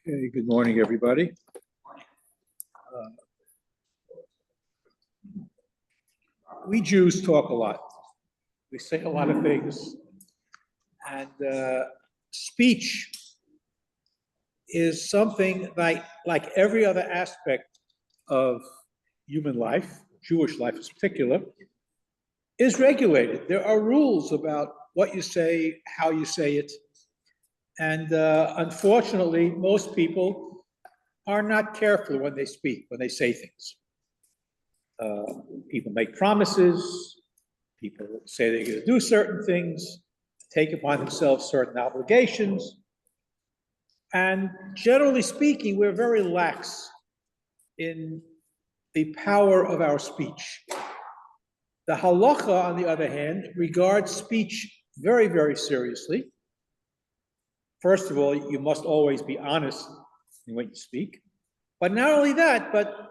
Okay, good morning, everybody. We Jews talk a lot. We say a lot of things. And speech is something like every other aspect of human life, Jewish life in particular, is regulated. There are rules about what you say, how you say it. And unfortunately, most people are not careful when they speak, when they say things. People make promises, people say they're going to do certain things, take upon themselves certain obligations. And generally speaking, we're very lax in the power of our speech. The halacha, on the other hand, regards speech very, very seriously. First of all, you must always be honest in what you speak. But not only that, but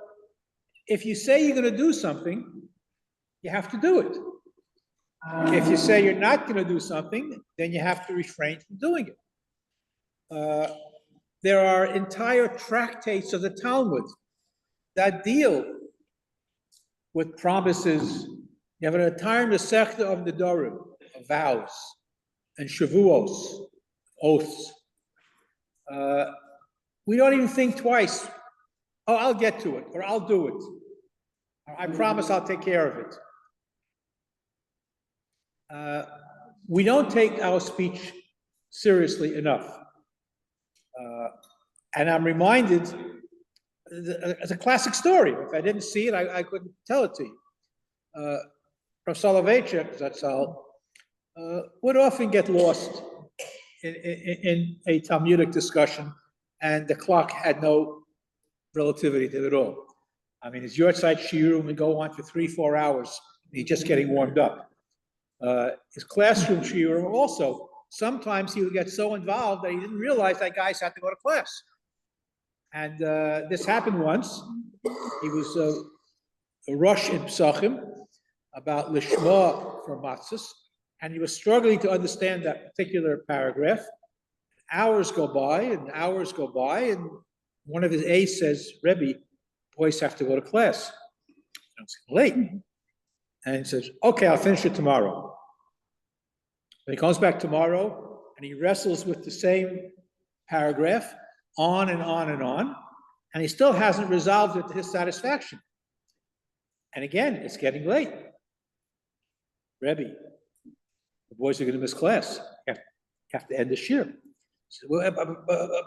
if you say you're going to do something, you have to do it. If you say you're not going to do something, then you have to refrain from doing it. There are entire tractates of the Talmud that deal with promises. You have an entire Masechta of Nedarim, of vows, and Shavuos, oaths. We don't even think twice. Oh, I'll get to it, or I'll do it. I promise I'll take care of it. We don't take our speech seriously enough. And I'm reminded, it's a classic story. If I didn't see it, I couldn't tell it to you. Rav Soloveitchik, that's all, would often get lost in a Talmudic discussion, and the clock had no relativity to it at all. I mean, his Yortzeit Shiur would go on for 3-4 hours, and he's just getting warmed up. His classroom Shiur also, sometimes he would get so involved that he didn't realize that guys had to go to class. And this happened once. He was a rush in Psachim about Lishma for Matzos, and he was struggling to understand that particular paragraph. Hours go by, and one of his aides says, Rabbi, boys have to go to class. It's late. And he says, okay, I'll finish it tomorrow. And he comes back tomorrow, and he wrestles with the same paragraph, on and on and on, and he still hasn't resolved it to his satisfaction. And again, it's getting late. Rabbi, the boys are going to miss class. You have to end the shiur. Well,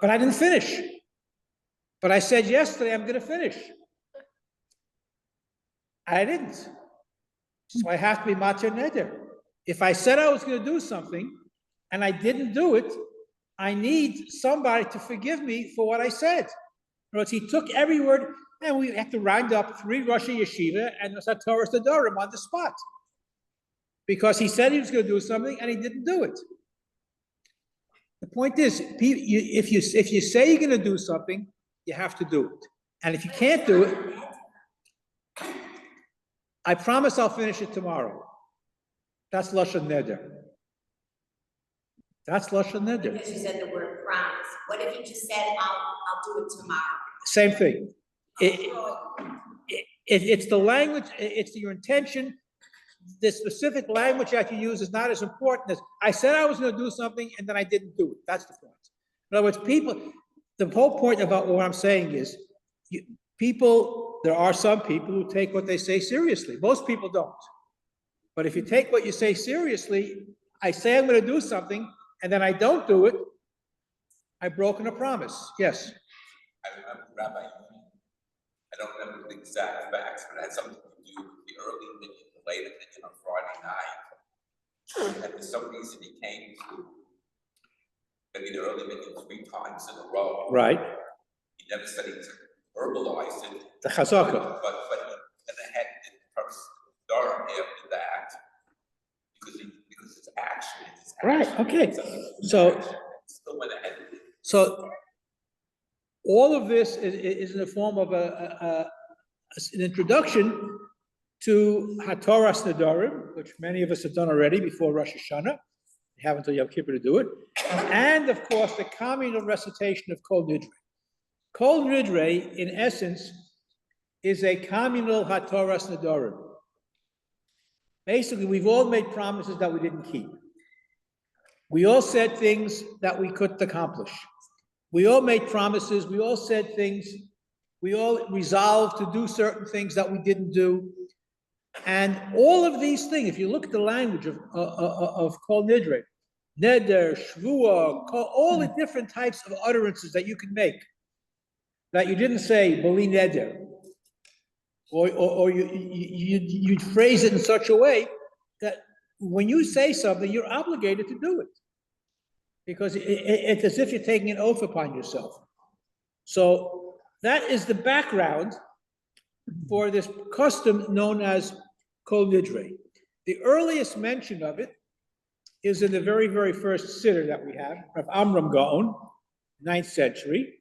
but I didn't finish. But I said yesterday I'm going to finish. I didn't. So I have to be matir neder. If I said I was going to do something and I didn't do it, I need somebody to forgive me for what I said. In other words, he took every word, and we have to round up 3 Rosh Yeshiva and the Torah Nedarim on the spot. Because he said he was going to do something and he didn't do it. The point is, if you say you're going to do something, you have to do it. And if you can't do it, I promise I'll finish it tomorrow. That's Lashon Neder. That's Lashon Neder. Because you said the word promise. What if you just said, I'll do it tomorrow? Same thing. It's the language, it's your intention. The specific language that you use is not as important as, I said I was going to do something and then I didn't do it. That's the point. In other words, the whole point about what I'm saying is, there are some people who take what they say seriously. Most people don't. But if you take what you say seriously, I say I'm going to do something, and then I don't do it, I've broken a promise. Yes? I remember, Rabbi, I don't remember the exact facts, but it had something to do with the early opinion, the late opinion on Friday night. And for some reason, he came to maybe the early opinion 3 times in a row. Right. He never said he verbalized it. The chazaka. But he had the person start after that because it's action. Right. Okay. So all of this is in the form of an introduction to HaTorah's Nedarim, which many of us have done already before Rosh Hashanah. We have until Yom Kippur to do it. And of course, the communal recitation of Kol Nidre. Kol Nidre, in essence, is a communal hatoras nedorim. Basically, we've all made promises that we didn't keep. We all said things that we couldn't accomplish. We all made promises, we all said things, we all resolved to do certain things that we didn't do. And all of these things, if you look at the language of Kol Nidre, Neder, Shvua, all the different types of utterances that you can make, that you didn't say, Bali Neder, or you'd phrase it in such a way that when you say something, you're obligated to do it. Because it's as if you're taking an oath upon yourself. So that is the background for this custom known as Kol Nidre. The earliest mention of it is in the very, very first siddur that we have, of Amram Gaon, 9th century.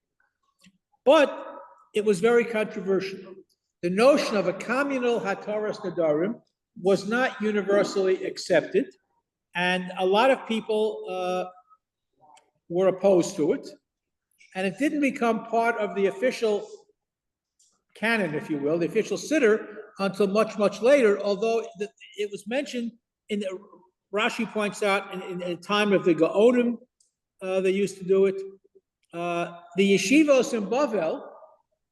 But it was very controversial. The notion of a communal hataras nedarim was not universally accepted, and a lot of people were opposed to it, and it didn't become part of the official canon, if you will, the official siddur, until much, much later, although it was mentioned in the, Rashi points out, in the time of the Gaonim, they used to do it. The yeshivos in Bavel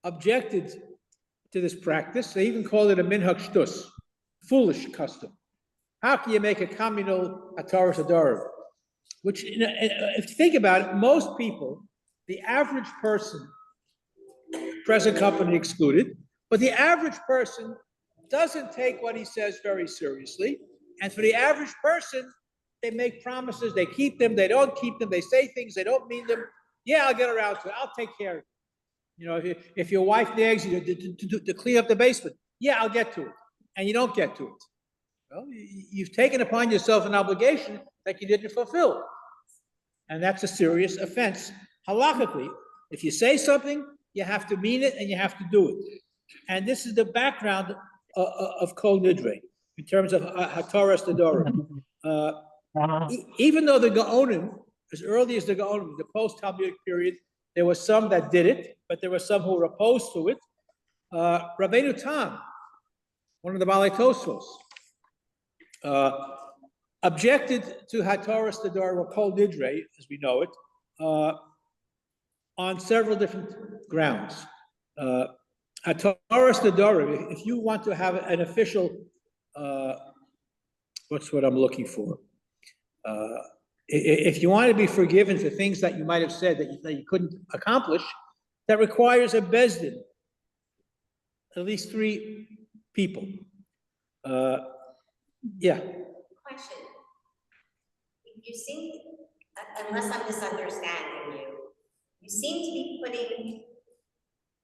objected to this practice. They even called it a minhag shtus, foolish custom. How can you make a communal hataras nedarim? Which, if you think about it, most people, the average person, present company excluded, but the average person doesn't take what he says very seriously. And for the average person, they make promises, they keep them, they don't keep them, they say things, they don't mean them. Yeah, I'll get around to it, I'll take care of it. You know, if your wife nags you to clean up the basement, yeah, I'll get to it. And you don't get to it. Well, you've taken upon yourself an obligation that you didn't fulfill. And that's a serious offense. Halachically, if you say something, you have to mean it and you have to do it. And this is the background of Kol Nidre, in terms of hataras nedarim. Even though the Gaonim, as early as the Gaonim, the post-Talmudic period, there were some that did it, but there were some who were opposed to it. Rabbeinu Tam, one of the Balei Tosfos, objected to hataras nedarim, or Kol Nidre, as we know it, on several different grounds. Hataras nedarim, if you want to have an official, what's what I'm looking for? If you want to be forgiven for things that you might have said that you couldn't accomplish, that requires a bezdin, at least 3 people. Yeah. Question. You seem, unless I'm misunderstanding you, you seem to be putting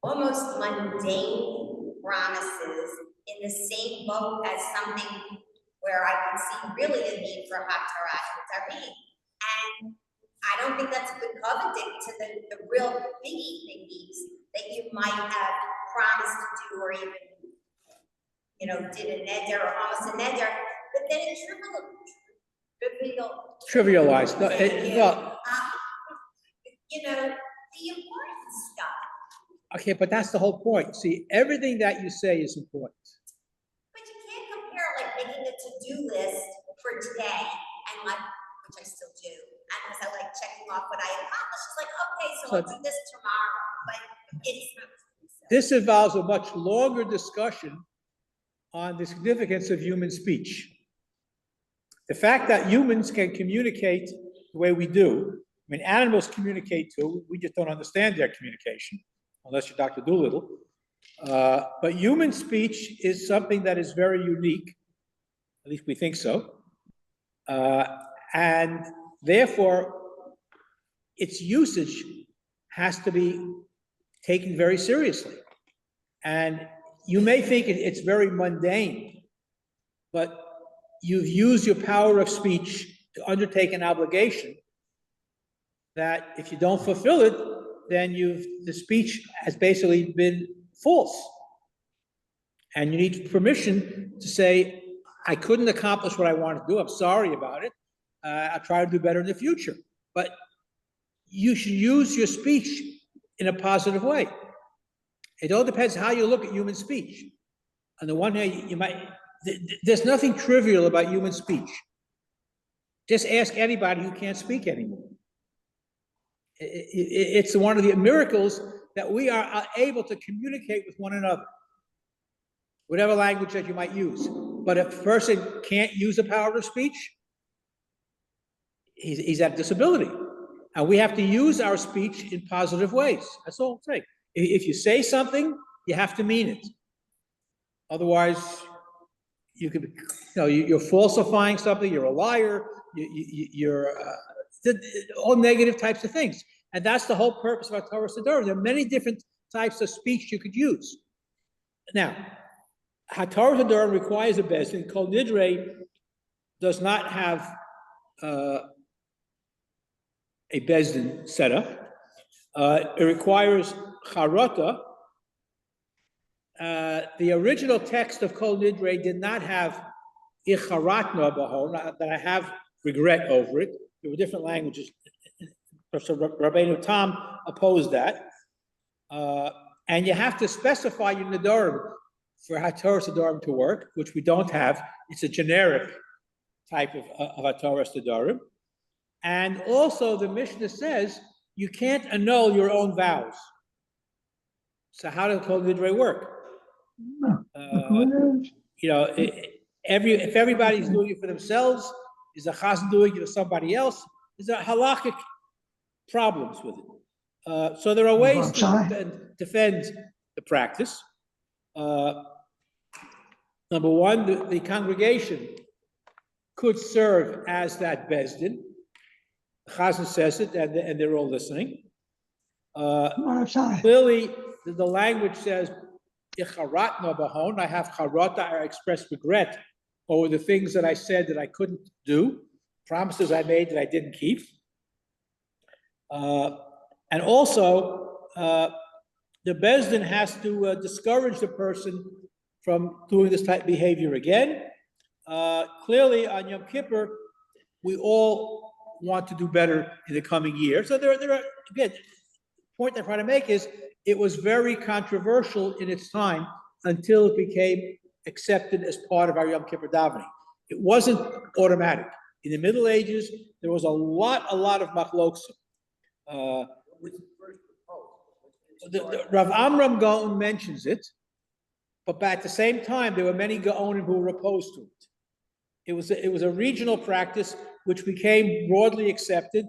almost mundane promises in the same boat as something where I can see really a need for hataras nedarim. And I don't think that's a good covenant to the real biggie thingies that you might have promised to do, or even, you know, did a neder or almost a neder, but then it Trivialized. No, you know, the important stuff. Okay, but that's the whole point. See, everything that you say is important. But you can't compare like making a to-do list for today and like, which I still do, and as I like checking off what I accomplished, it's like, okay, so I'll do this tomorrow, but it's not. This involves a much longer discussion on the significance of human speech. The fact that humans can communicate the way we do, I mean, animals communicate too, we just don't understand their communication, unless you're Dr. Doolittle. But human speech is something that is very unique, at least we think so. And therefore, its usage has to be taken very seriously. And you may think it's very mundane, but you've used your power of speech to undertake an obligation that if you don't fulfill it, then the speech has basically been false. And you need permission to say, I couldn't accomplish what I wanted to do, I'm sorry about it, I'll try to do better in the future. But you should use your speech in a positive way. It all depends how you look at human speech. On the one hand, there's nothing trivial about human speech. Just ask anybody who can't speak anymore. It's one of the miracles that we are able to communicate with one another, whatever language that you might use. But if a person can't use the power of speech, he's at disability. And we have to use our speech in positive ways. That's all I'm saying. If you say something, you have to mean it. Otherwise, you're falsifying something, you're a liar, you're all negative types of things. And that's the whole purpose of Torah Siddur. There are many different types of speech you could use. Now, Torah Siddur requires a bezdin. Kol Nidre does not have a bezdin setup. It requires charata. The original text of Kol Nidre did not have icharatna bahon, that I have regret over it. There were different languages. So Rabbi Tam opposed that. And you have to specify your Nidorim for HaTorah Sidorim to work, which we don't have. It's a generic type of HaTorah Sidorim. And also the Mishnah says you can't annul your own vows. So how does Kol Nidre work? If everybody's doing it for themselves, is a chazan doing it for somebody else? There's a halakhic problems with it. So there are ways to defend the practice. Number one, the congregation could serve as that bezdin. The chazan says it, and they're all listening. Clearly, the language says, "Icharatna bahon." I have charata. I express regret over the things that I said that I couldn't do, promises I made that I didn't keep. And also, the bezdin has to discourage the person from doing this type of behavior again. Clearly, on Yom Kippur, we all want to do better in the coming year. So there are again, the point I'm trying to make is it was very controversial in its time until it became accepted as part of our Yom Kippur davening. It wasn't automatic. In the Middle Ages, there was a lot of machloksim. Rav Amram Gaon mentions it, but at the same time, there were many Gaonim who were opposed to it. It was a regional practice which became broadly accepted.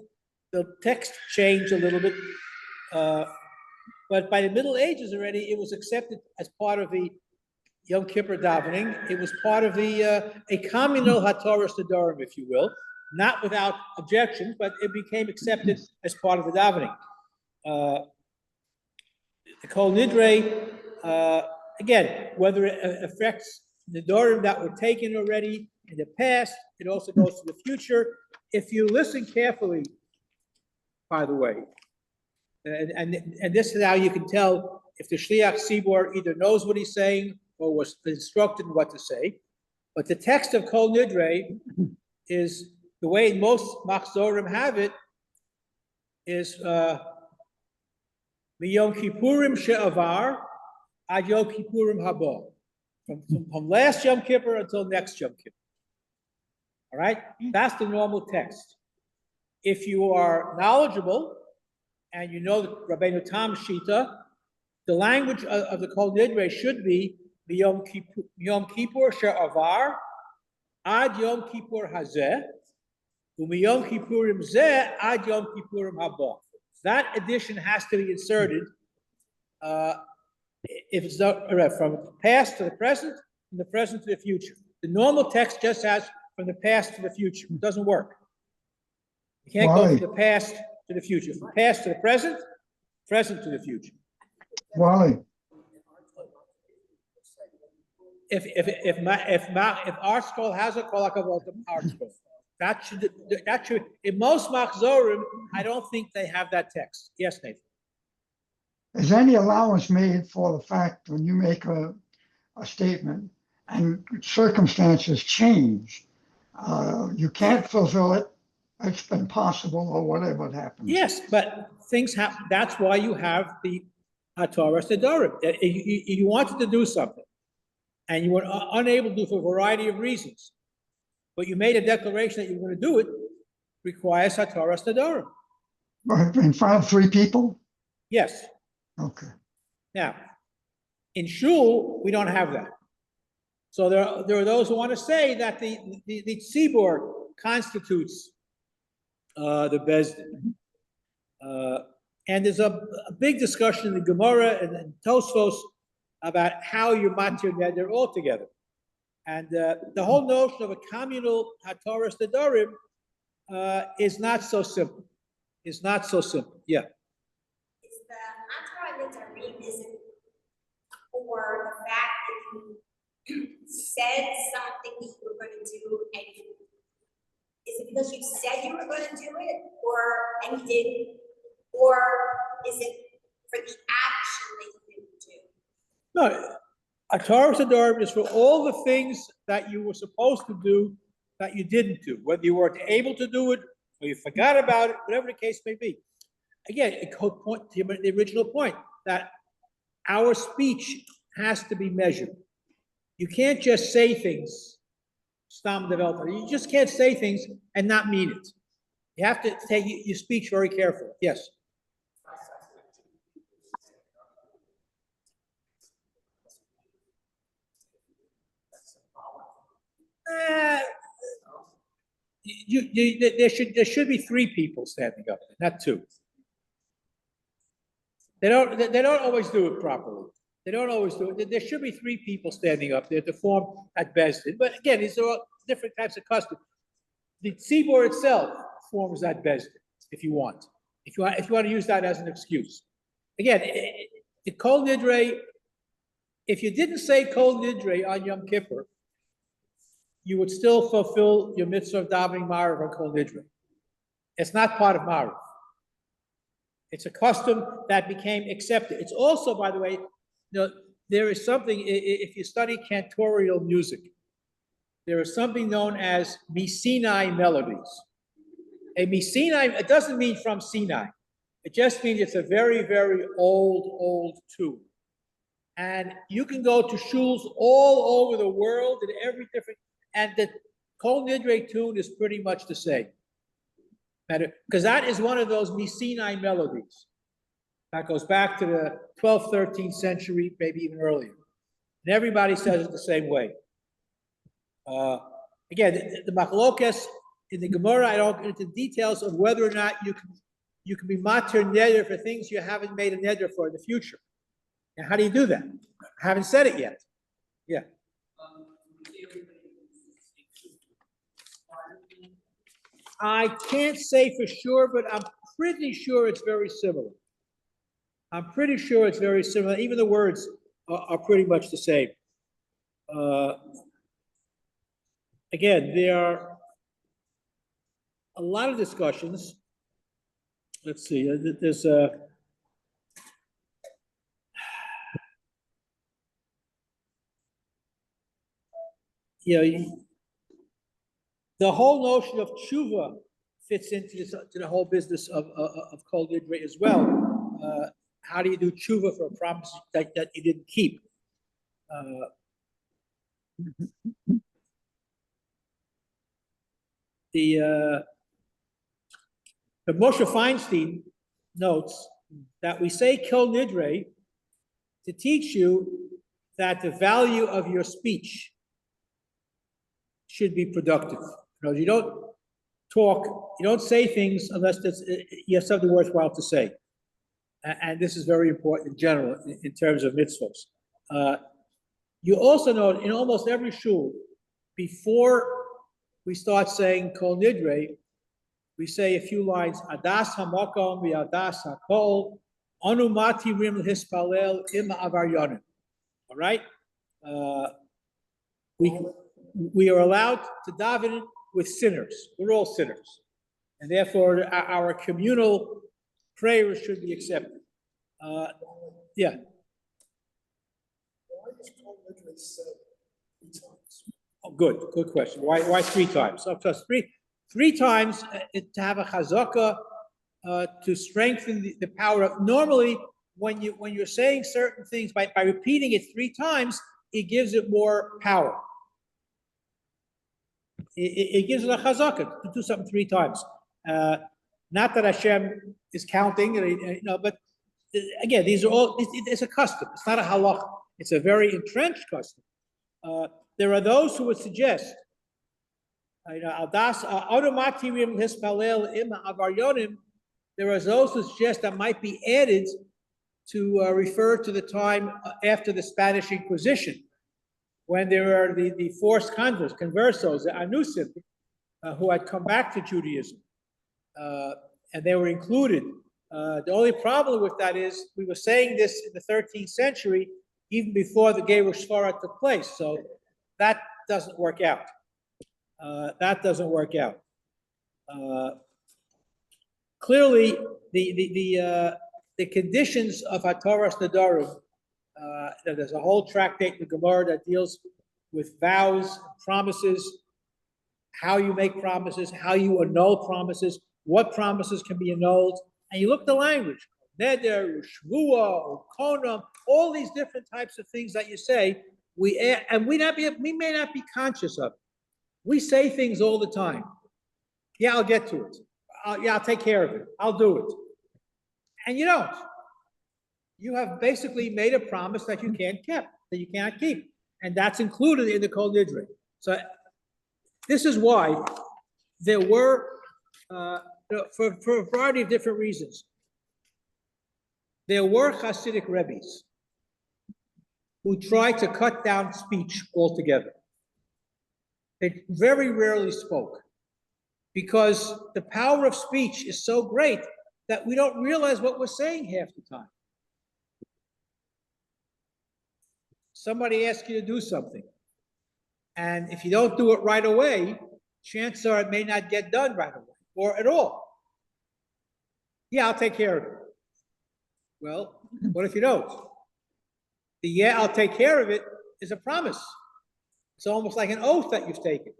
The text changed a little bit, but by the Middle Ages already, it was accepted as part of the Yom Kippur davening. It was part of a communal HaTorah Sidorim, if you will, not without objections, but it became accepted as part of the davening. The Kol Nidre, again, whether it affects the Nidorim that were taken already in the past, it also goes to the future. If you listen carefully, by the way, and this is how you can tell if the Shliach Tzibor either knows what he's saying or was instructed what to say. But the text of Kol Nidre is, the way most Machzorim have it, is Miyom Kippurim she'avar ad Yom Kippurim haba. From last Yom Kippur until next Yom Kippur. All right? That's the normal text. If you are knowledgeable and you know the Rabbeinu Tam Shita, the language of the Kol Nidre should be Yom Kippur she'avar ad Yom Kippur hazeh u'miyom Kippurim zeh ad Yom Kippurim haba. That addition has to be inserted if it's not from the past to the present, from the present to the future. The normal text just has from the past to the future. It doesn't work. You can't go from the past to the future. From past to the present, present to the future. Why? If our scroll has a kol hakavod to our scroll, that should in most machzorim, I don't think they have that text. Yes, Nathan. Is any allowance made for the fact when you make a statement and circumstances change, you can't fulfill it, it's been possible or whatever happens. Yes, but things happen. That's why you have the Torah Sedorim. You wanted to do something, and you were unable to do for a variety of reasons, but you made a declaration that you were going to do it. Requires Torah Sedorim. In front of 3 people? Yes. Okay. Now, in shul, we don't have that. So there are those who want to say that the tzibur constitutes the Bezdin. And there's a big discussion in the Gemara and Tosfos about how you matir neder altogether. And the whole notion of a communal HaTorah Sedorim is not so simple. It's not so simple. Yeah. Is the Torah Nedarim, is it for the fact that you said something that you were going to do, and is it because you said you were going to do it, and you didn't, or is it for the action that you didn't do? No, a Torah Sedorim is for all the things that you were supposed to do that you didn't do, whether you weren't able to do it or you forgot about it, whatever the case may be. Again, it could point to the original point that our speech has to be measured. You can't just say things, stam developer. You just can't say things and not mean it. You have to take your speech very carefully. Yes. There should be 3 people standing up, not 2. They don't always do it properly. They don't always do it. There should be 3 people standing up there to form at Bezdin. But again, these are all different types of customs. The tzibur itself forms that Bezdin, if you want. If you want to use that as an excuse. Again, the Kol Nidre, if you didn't say Kol Nidre on Yom Kippur, you would still fulfill your mitzvah of davening Marav on Kol Nidre. It's not part of Marav. It's a custom that became accepted. It's also, by the way, there is something, if you study cantorial music, there is something known as Sinai melodies. A Sinai, it doesn't mean from Sinai. It just means it's a very, very old tune. And you can go to shuls all over the world in every different, and the Kol Nidre tune is pretty much the same. Because that is one of those Sinai melodies. That goes back to the 12th, 13th century, maybe even earlier. And everybody says it the same way. Again, the machlokes in the Gemara, I don't get into details of whether or not you can be matir neder for things you haven't made a neder for in the future. And how do you do that? I haven't said it yet. Yeah. I can't say for sure, but I'm pretty sure it's very similar. I'm pretty sure it's very similar. Even the words are pretty much the same. Again, there are a lot of discussions. Let's see, there's a the whole notion of tshuva fits into to the whole business of Kol Nidre as well. How do you do tshuva for a promise that you didn't keep? The Moshe Feinstein notes that we say Kol Nidre to teach you that the value of your speech should be productive. You don't talk, you don't say things unless you have something worthwhile to say. And this is very important in general in terms of mitzvahs. You also know in almost every shul, before we start saying Kol Nidre, we say a few lines, Adas HaMakom v'Adas HaKol, Anu Matirim Hispalel Im Avaryonim. All right? We are allowed to daven with sinners. We're all sinners. And therefore, our communal prayers should be accepted. Yeah. Why is Kol Nidre said 3 times? Oh, good question. Why 3 times? So 3, 3 times to have a chazaka, to strengthen the power of. Normally, when you're saying certain things, by repeating it 3 times, it gives it more power. It gives it a chazaka to do something 3 times. Not that Hashem is counting, but again, these are all, it's a custom. It's not a halacha. It's a very entrenched custom. There are those who would suggest, there are those who suggest that might be added to refer to the time after the Spanish Inquisition, when there were the forced conversos, the anusim, who had come back to Judaism, and they were included. The only problem with that is we were saying this in the 13th century, even before the Gerush Sfarad took place. So that doesn't work out. Clearly, the conditions of HaTorah Nedarim, there's a whole tractate in the Gemara that deals with vows, promises, how you make promises, how you annul promises, what promises can be annulled, and you look at the language, neder, shvua, konam, all these different types of things that you say, we may not be conscious of it. We say things all the time. Yeah, I'll get to it. I'll take care of it. I'll do it. And you don't. You have basically made a promise that you cannot keep. And that's included in the Kol Nidre. So this is why there were, for a variety of different reasons, there were Hasidic Rebbes who tried to cut down speech altogether. They very rarely spoke because the power of speech is so great that we don't realize what we're saying half the time. Somebody asks you to do something, and if you don't do it right away, chances are it may not get done right away or at all. Yeah, I'll take care of it. Well, what if you don't? The yeah, I'll take care of it is a promise. It's almost like an oath that you've taken.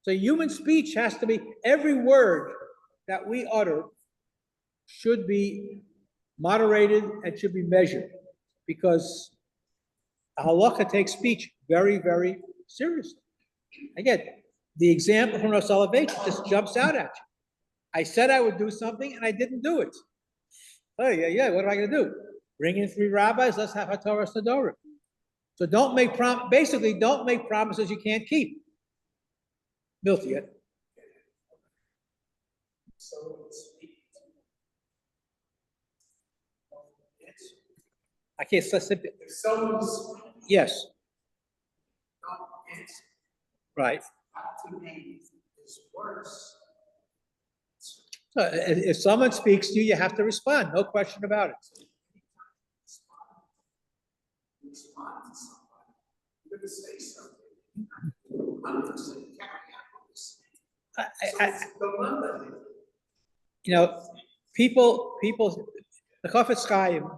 So human speech has to be, every word that we utter should be moderated and should be measured, because halacha takes speech very, very seriously. Again, the example from Rosh Hashanah just jumps out at you. I said I would do something and I didn't do it. Oh, yeah, what am I going to do? Bring in 3 rabbis, let's have HaTorah Nedarim. So don't make promises you can't keep. Milty, yeah? I can't say. If someone's Yes, not answering, right. that to me is worse. So if someone speaks to you, you have to respond. No question about it. Respond to somebody. You're going to say something. I'm going to say, carry out this. So it's the one that people, the Chafetz Chaim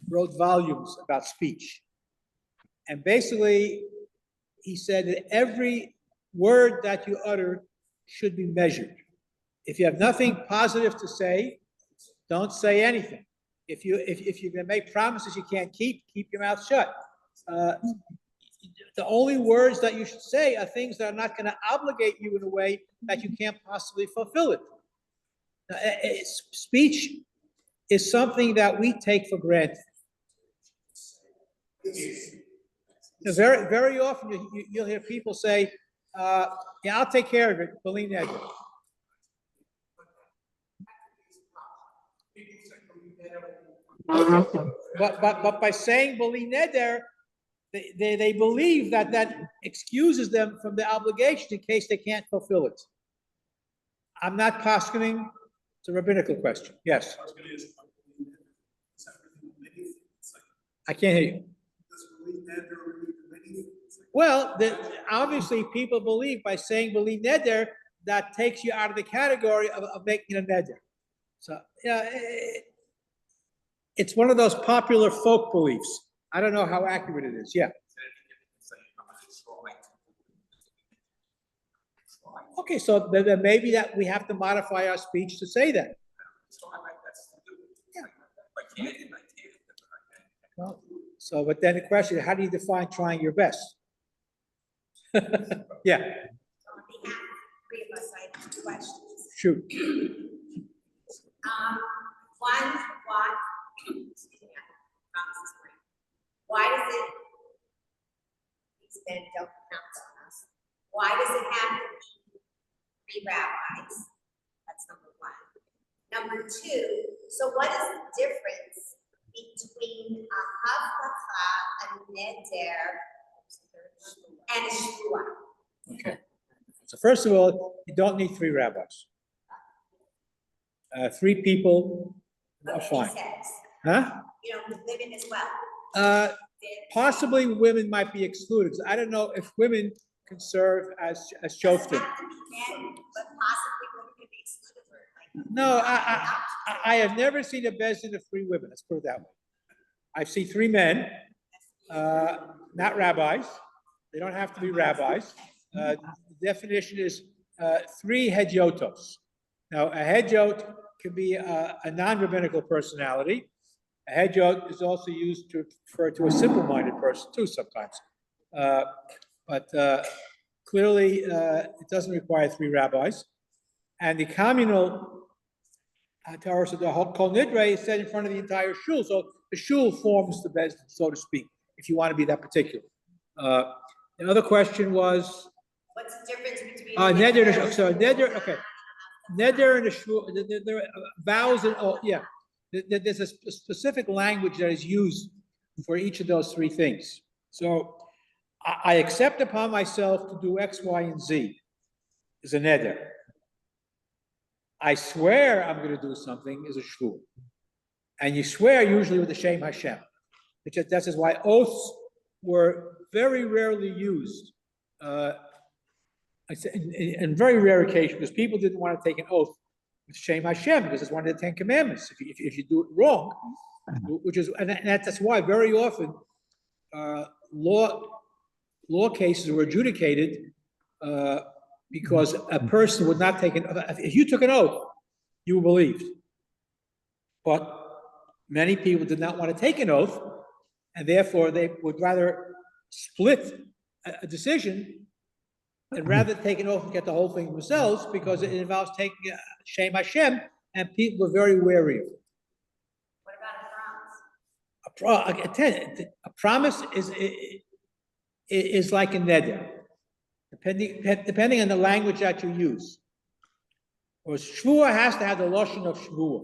wrote volumes about speech. And basically, he said that every word that you utter should be measured. If you have nothing positive to say, don't say anything. If you're going to make promises you can't keep your mouth shut. The only words that you should say are things that are not going to obligate you in a way that you can't possibly fulfill it. Now, speech is something that we take for granted. Very, very often you'll hear people say, yeah, I'll take care of it, believe that. But by saying beli neder, they believe that excuses them from the obligation in case they can't fulfill it. I'm not poskening. It's a rabbinical question. Yes. I can't hear you. Well, obviously people believe by saying beli neder, that takes you out of the category of making a neder. So yeah, it's one of those popular folk beliefs. I don't know how accurate it is. Yeah. Okay, so then maybe that we have to modify our speech to say that. So I like that's to do. If I can't, and I can't. Well, so, but then the question, how do you define trying your best? Yeah, So on behalf of the three of us, I have two questions. shoot. One, excuse me, I promise this morning. Why does it, these men don't pronounce on us. Why does it have to be three rabbis? That's number one. Number two, so what is the difference between a havlacha, a neder, and a shvuah? Okay. So first of all, you don't need three rabbis. Three people are Okay, fine. he says, Huh? you know, the women as well. Possibly women might be excluded. I don't know if women can serve as Doesn't shoftim. have to be men, but possibly women could be excluded for like. No, I have never seen a bezdin of three women. Let's put it that way. I've seen three men, not rabbis. They don't have to be rabbis. The definition is three hedyotos. Now, a hedyot can be a non-rabbinical personality. A hedyot is also used to refer to a simple-minded person too sometimes. But clearly, it doesn't require three rabbis. And the communal Torah, so the whole Kol Nidre is said in front of the entire shul. So the shul forms the best, so to speak, if you want to be that particular. The other question was, What's the difference between? neder, so neder, okay. Neder and the shul, there are vows and, oh, yeah. There's a specific language that is used for each of those three things. So I accept upon myself to do X, Y, and Z is a neder. I swear I'm going to do something is a shvur. And you swear usually with the Shem Hashem. That is why oaths were very rarely used. In very rare occasions, because people didn't want to take an oath with Shem Hashem, because it's one of the 10 Commandments. If you do it wrong, which is, and that's why very often law cases were adjudicated because a person would not take an oath. If you took an oath, you were believed. But many people did not want to take an oath, and therefore they would rather split a decision and rather take an oath and get the whole thing themselves, because it involves taking Shem Hashem, and people are very wary of it. What about a promise? A promise is like a neder, depending on the language that you use. Or shvuah has to have the lashon of shvuah.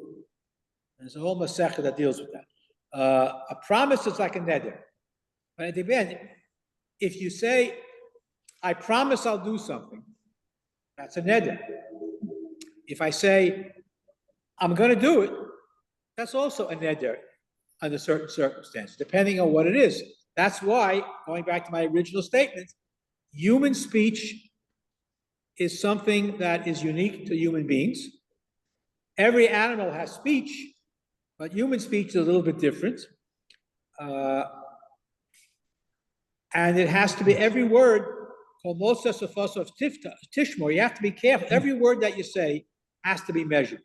There's a whole masechah that deals with that. A promise is like a neder. But at the end, if you say, I promise I'll do something, that's a neder. If I say, I'm going to do it, that's also a neder under certain circumstances, depending on what it is. That's why, going back to my original statement, human speech is something that is unique to human beings. Every animal has speech, but human speech is a little bit different. And it has to be every word, you have to be careful. Every word that you say has to be measured.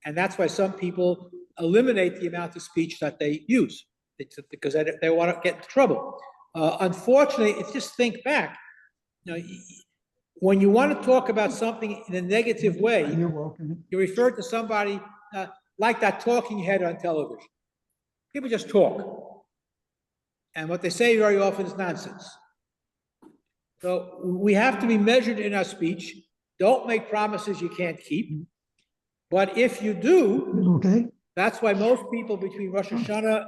And that's why some people eliminate the amount of speech that they use, because they want to get into trouble. Unfortunately, if just think back, when you want to talk about something in a negative way, you refer to somebody like that talking head on television. People just talk. And what they say very often is nonsense. So we have to be measured in our speech. Don't make promises you can't keep. But if you do, that's why most people between Rosh Hashanah,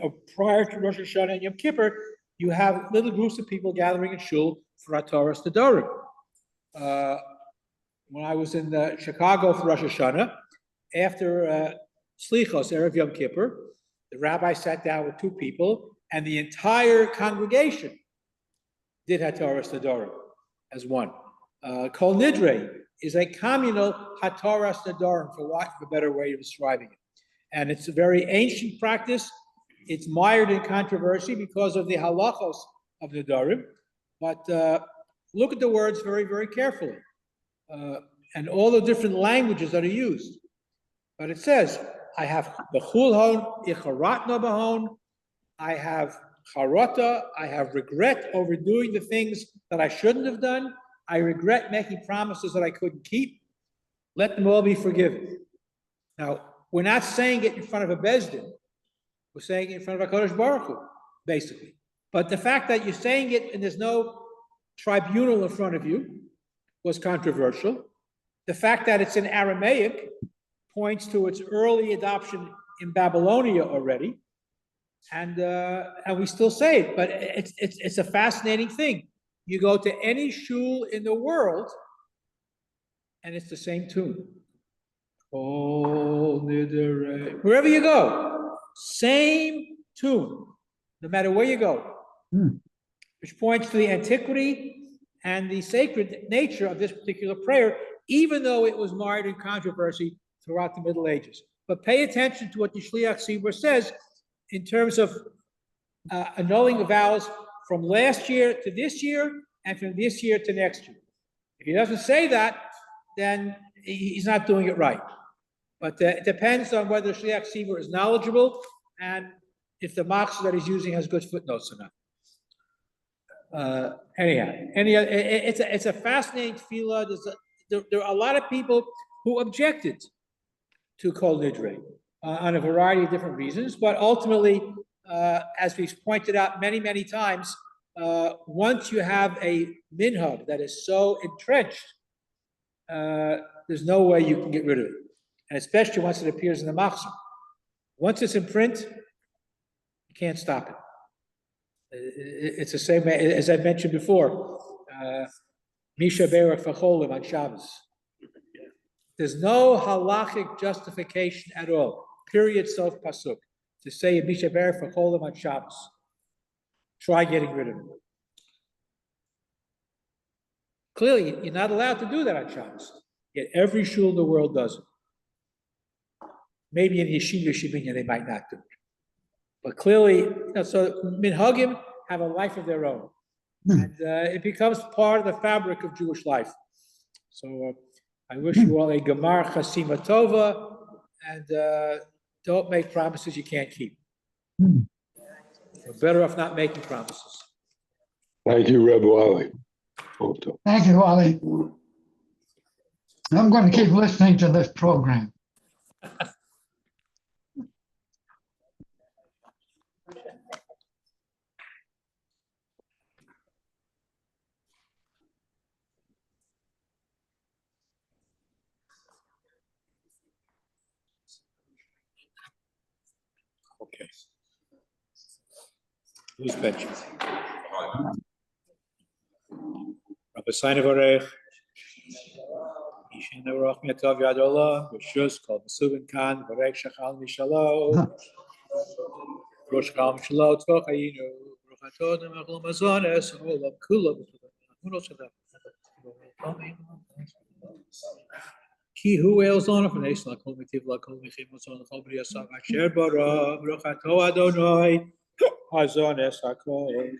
or prior to Rosh Hashanah and Yom Kippur, you have little groups of people gathering in shul for Torah Nedarim. When I was in Chicago for Rosh Hashanah, after Slichos, Erev Yom Kippur, the rabbi sat down with two people, and the entire congregation did Hataras Nedarim as one. Kol Nidre is a communal Hataras Nedarim, for want of a better way of describing it. And it's a very ancient practice. It's mired in controversy because of the halachos of Nedarim. But look at the words very, very carefully. and all the different languages that are used. But it says, I have bechul hon, icharat no bahon, I have charata, I have regret over doing the things that I shouldn't have done. I regret making promises that I couldn't keep. Let them all be forgiven. Now, we're not saying it in front of a Bezdin. We're saying it in front of HaKadosh Baruch Hu, basically. But the fact that you're saying it and there's no tribunal in front of you was controversial. The fact that it's in Aramaic points to its early adoption in Babylonia already. And we still say it, but it's a fascinating thing. You go to any shul in the world, and it's the same tune. Wherever you go, same tune, no matter where you go, which points to the antiquity and the sacred nature of this particular prayer, even though it was mired in controversy throughout the Middle Ages. But pay attention to what the Shliach Tzibur says in terms of annulling the vows from last year to this year and from this year to next year. If he doesn't say that, then he's not doing it right. But it depends on whether Shliach Tzibur is knowledgeable and if the machzor that he's using has good footnotes or not. It's a fascinating tefillah. There are a lot of people who objected to Kol Nidre on a variety of different reasons, but ultimately, as we've pointed out many, many times, once you have a minhag that is so entrenched, there's no way you can get rid of it, and especially once it appears in the machzor. Once it's in print, you can't stop it. It's the same way, as I mentioned before, Misha Berach Facholim on Shabbos. There's no halachic justification at all, period, self pasuk, to say Misha Berach Facholim on Shabbos. Try getting rid of it. Clearly, you're not allowed to do that on Shabbos, yet every shul in the world does it. Maybe in Yeshiva Shibinya they might not do it. But clearly, so minhagim have a life of their own. And it becomes part of the fabric of Jewish life. So I wish you all a Gemar Chasima Tova, and don't make promises you can't keep. We're better off not making promises. Thank you, Rabbi Ali. Thank you, Ali. I'm going to keep listening to this program. Okay. Who's benching? Rabbi Sainevarech. Ishin Nevarach Miatov Yadola. Rishus called Mesubin Khan. Varech Shachal Mishalo. Rosh Chal Mishalo. Tzvachayinu. Ruchatod Mechol Mazones. Olam Kula. Ki hu els on from Esla Kol Mitiv La Kol Michim Mazon Kol Briyasav Asher Bara. Ruchato Adonai. Hazones Hakol.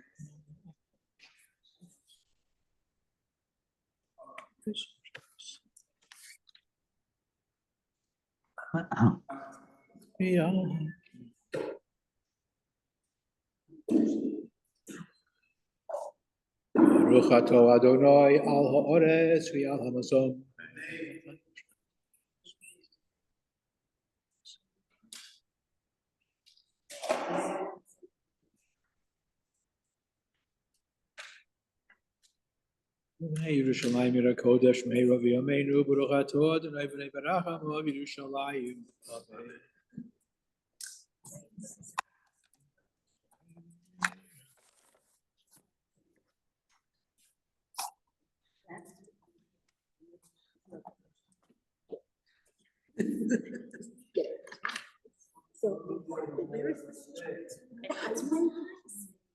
Yeah. Ruchato Adonai al ha'ores v'al hamazon. Yerushalayim Yira Kodesh Meira v'Yameinu Baruchato Adonai v'nei Baracham Yerushalayim. Amen. So, where is this? That's my